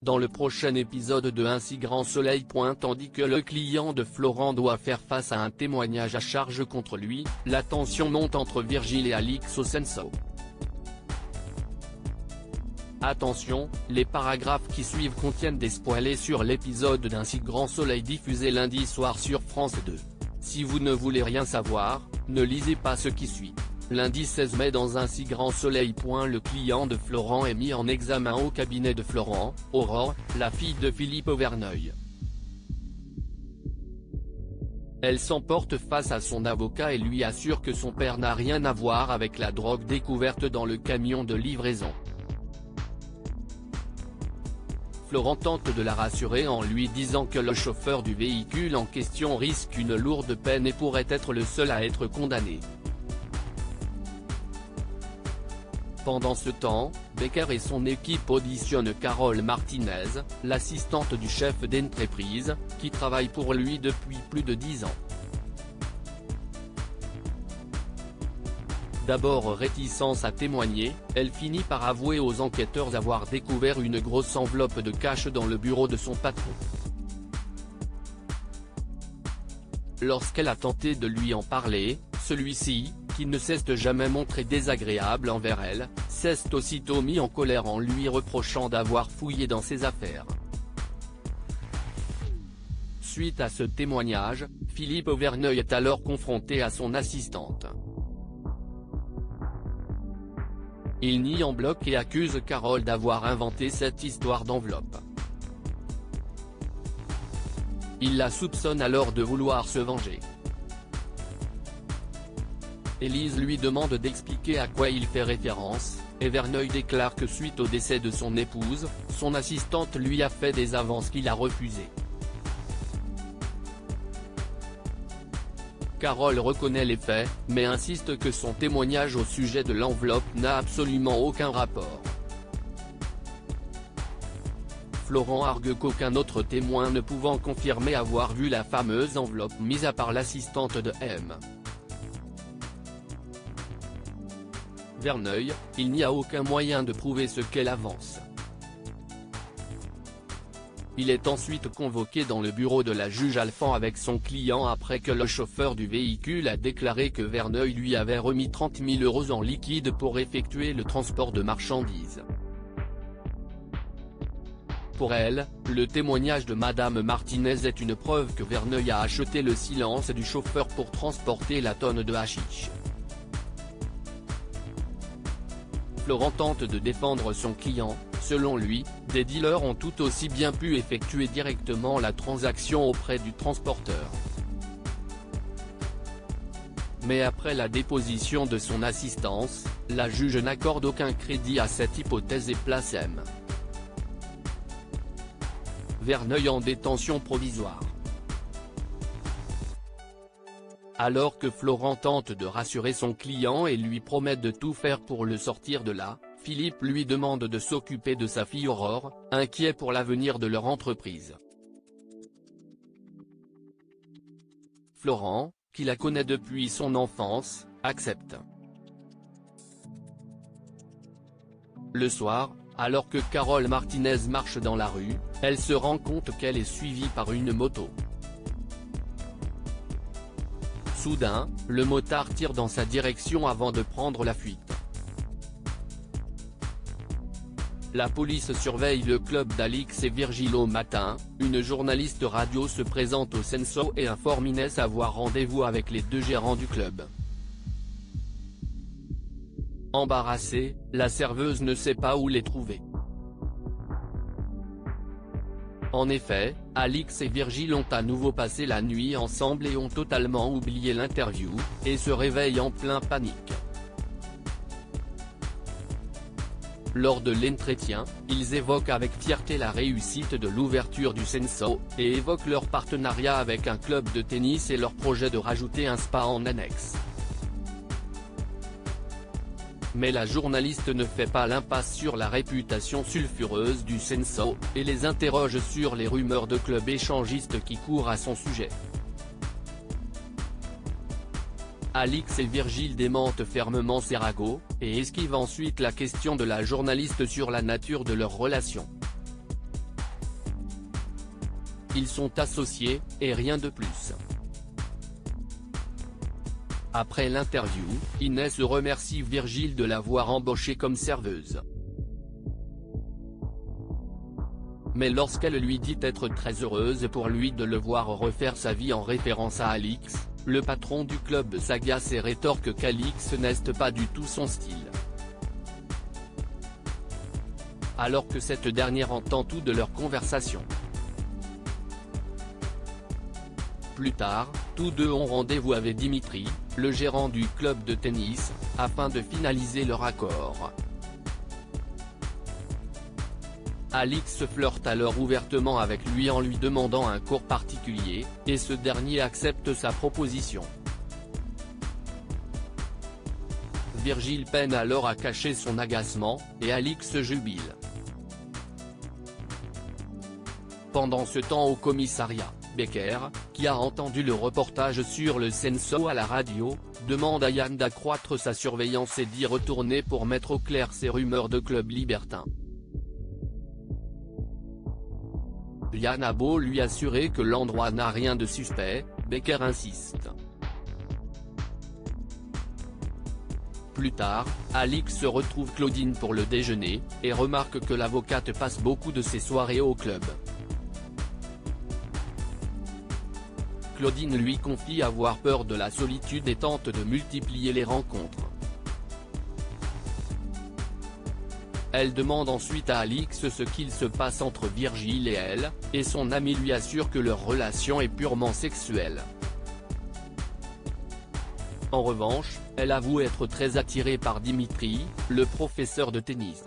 Dans le prochain épisode de Un si grand soleil. Tandis que le client de Florent doit faire face à un témoignage à charge contre lui, la tension monte entre Virgile et Alix au Senso. Attention, les paragraphes qui suivent contiennent des spoilers sur l'épisode d'Un si grand soleil diffusé lundi soir sur France 2. Si vous ne voulez rien savoir, ne lisez pas ce qui suit. Lundi 16 mai dans Un si grand soleil. Le client de Florent est mis en examen au cabinet de Florent, Aurore, la fille de Philippe Auverneuil. Elle s'emporte face à son avocat et lui assure que son père n'a rien à voir avec la drogue découverte dans le camion de livraison. Florent tente de la rassurer en lui disant que le chauffeur du véhicule en question risque une lourde peine et pourrait être le seul à être condamné. Pendant ce temps, Becker et son équipe auditionnent Carole Martinez, l'assistante du chef d'entreprise, qui travaille pour lui depuis plus de 10 ans. D'abord réticence à témoigner, elle finit par avouer aux enquêteurs avoir découvert une grosse enveloppe de cash dans le bureau de son patron. Lorsqu'elle a tenté de lui en parler, celui-ci, qui ne s'est jamais montré désagréable envers elle, s'est aussitôt mis en colère en lui reprochant d'avoir fouillé dans ses affaires. Suite à ce témoignage, Philippe Auverneuil est alors confronté à son assistante. Il nie en bloc et accuse Carole d'avoir inventé cette histoire d'enveloppe. Il la soupçonne alors de vouloir se venger. Élise lui demande d'expliquer à quoi il fait référence, et Verneuil déclare que suite au décès de son épouse, son assistante lui a fait des avances qu'il a refusées. Carole reconnaît les faits, mais insiste que son témoignage au sujet de l'enveloppe n'a absolument aucun rapport. Florent argue qu'aucun autre témoin ne pouvant confirmer avoir vu la fameuse enveloppe mise à part l'assistante de M. Verneuil, il n'y a aucun moyen de prouver ce qu'elle avance. Il est ensuite convoqué dans le bureau de la juge Alphand avec son client après que le chauffeur du véhicule a déclaré que Verneuil lui avait remis 30 000 € en liquide pour effectuer le transport de marchandises. Pour elle, le témoignage de Madame Martinez est une preuve que Verneuil a acheté le silence du chauffeur pour transporter la tonne de hashish. Florent tente de défendre son client, selon lui, des dealers ont tout aussi bien pu effectuer directement la transaction auprès du transporteur. Mais après la déposition de son assistance, la juge n'accorde aucun crédit à cette hypothèse et place M. Verneuil en détention provisoire. Alors que Florent tente de rassurer son client et lui promet de tout faire pour le sortir de là, Philippe lui demande de s'occuper de sa fille Aurore, inquiet pour l'avenir de leur entreprise. Florent, qui la connaît depuis son enfance, accepte. Le soir, alors que Carole Martinez marche dans la rue, elle se rend compte qu'elle est suivie par une moto. Soudain, le motard tire dans sa direction avant de prendre la fuite. La police surveille le club d'Alix et Virgile au matin, une journaliste radio se présente au Senso et informe Inès avoir rendez-vous avec les deux gérants du club. Embarrassée, la serveuse ne sait pas où les trouver. En effet, Alix et Virgile ont à nouveau passé la nuit ensemble et ont totalement oublié l'interview, et se réveillent en plein panique. Lors de l'entretien, ils évoquent avec fierté la réussite de l'ouverture du Senso, et évoquent leur partenariat avec un club de tennis et leur projet de rajouter un spa en annexe. Mais la journaliste ne fait pas l'impasse sur la réputation sulfureuse du Senso, et les interroge sur les rumeurs de clubs échangistes qui courent à son sujet. Alix et Virgile démentent fermement ces ragots, et esquivent ensuite la question de la journaliste sur la nature de leur relation. ils sont associés, et rien de plus. Après l'interview, Inès remercie Virgile de l'avoir embauchée comme serveuse. Mais lorsqu'elle lui dit être très heureuse pour lui de le voir refaire sa vie en référence à Alix, le patron du club s'agace et rétorque qu'Alix n'est pas du tout son style. Alors que cette dernière entend tout de leur conversation. Plus tard, tous deux ont rendez-vous avec Dimitri, le gérant du club de tennis, afin de finaliser leur accord. Alix flirte alors ouvertement avec lui en lui demandant un cours particulier, et ce dernier accepte sa proposition. Virgile peine alors à cacher son agacement, et Alix jubile. Pendant ce temps au commissariat, Becker, qui a entendu le reportage sur le Senso à la radio, demande à Yann d'accroître sa surveillance et d'y retourner pour mettre au clair ces rumeurs de club libertin. Yann a beau lui assurer que l'endroit n'a rien de suspect, Becker insiste. Plus tard, Alix retrouve Claudine pour le déjeuner, et remarque que l'avocate passe beaucoup de ses soirées au club. Claudine lui confie avoir peur de la solitude et tente de multiplier les rencontres. Elle demande ensuite à Alix ce qu'il se passe entre Virgile et elle, et son ami lui assure que leur relation est purement sexuelle. En revanche, elle avoue être très attirée par Dimitri, le professeur de tennis.